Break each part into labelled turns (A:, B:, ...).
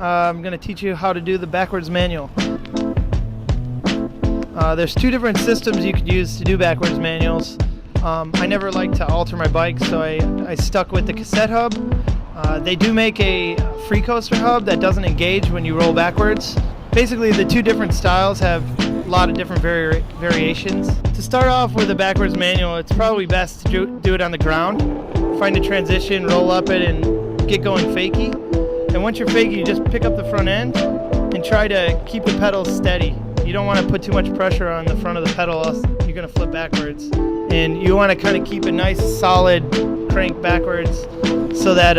A: I'm going to teach you how to do the backwards manual. There's two different systems you could use to do backwards manuals. I never like to alter my bike, so I stuck with the cassette hub. They do make a free coaster hub that doesn't engage when you roll backwards. Basically, the two different styles have a lot of different variations. To start off with a backwards manual, it's probably best to do it on the ground. Find a transition, roll up it, and get going fakie. And once you're fakie, you just pick up the front end and try to keep the pedals steady. You don't want to put too much pressure on the front of the pedal, else you're going to flip backwards. And you want to kind of keep a nice solid crank backwards so that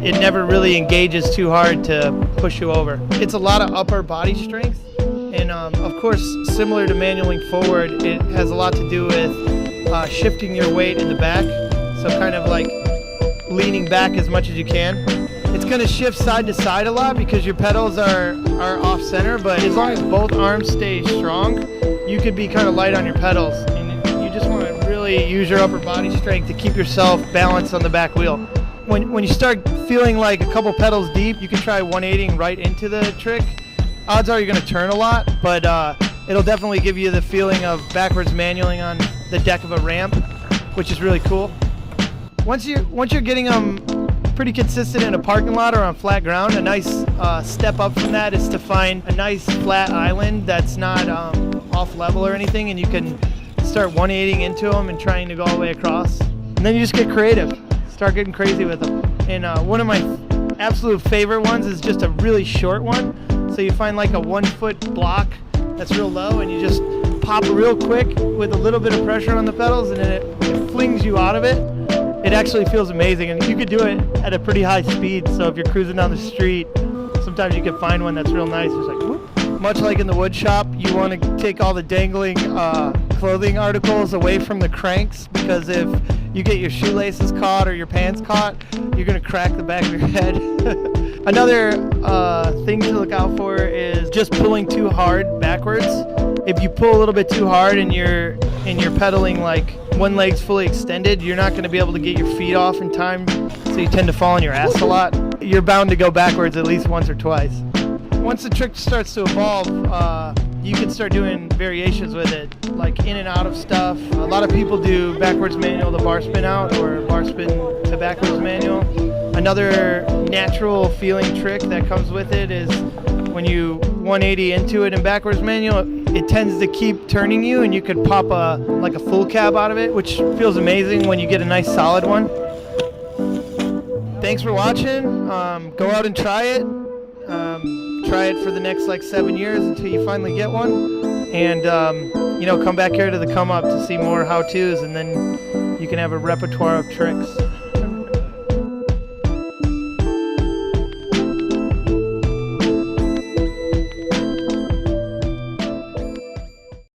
A: it never really engages too hard to push you over. It's a lot of upper body strength, and of course, similar to manualing forward, it has a lot to do with shifting your weight in the back, so kind of like leaning back as much as you can. It's going to shift side to side a lot because your pedals are off center, but as long as both arms stay strong, you could be kind of light on your pedals, and you just want to really use your upper body strength to keep yourself balanced on the back wheel. When you start feeling like a couple pedals deep, you can try 180ing right into the trick. Odds are you're going to turn a lot, but it'll definitely give you the feeling of backwards manualing on the deck of a ramp, which is really cool. Once you're getting them pretty consistent in a parking lot or on flat ground, a nice step up from that is to find a nice flat island that's not off level or anything, and you can start 180ing into them and trying to go all the way across. And then you just get creative. Start getting crazy with them. And one of my absolute favorite ones is just a really short one. So you find like a 1 foot block that's real low, and you just pop it real quick with a little bit of pressure on the pedals, and then it flings you out of it. It actually feels amazing, and you could do it at a pretty high speed. So if you're cruising down the street, sometimes you can find one that's real nice. It's like, whoop. Much like in the wood shop, you want to take all the dangling clothing articles away from the cranks, because if you get your shoelaces caught or your pants caught, you're going to crack the back of your head. Another thing to look out for is just pulling too hard backwards. If you pull a little bit too hard and you're pedaling like one leg's fully extended, you're not going to be able to get your feet off in time, so you tend to fall on your ass a lot. You're bound to go backwards at least once or twice. Once the trick starts to evolve, you can start doing variations with it, like in and out of stuff. A lot of people do backwards manual to bar spin out, or bar spin to backwards manual. Another natural feeling trick that comes with it is when you 180 into it in backwards manual, it tends to keep turning you, and you could pop like a full cab out of it, which feels amazing when you get a nice solid one. Thanks for watching. Go out and try it. Try it for the next like 7 years until you finally get one, and come back here to the Come Up to see more how-tos, and then you can have a repertoire of tricks.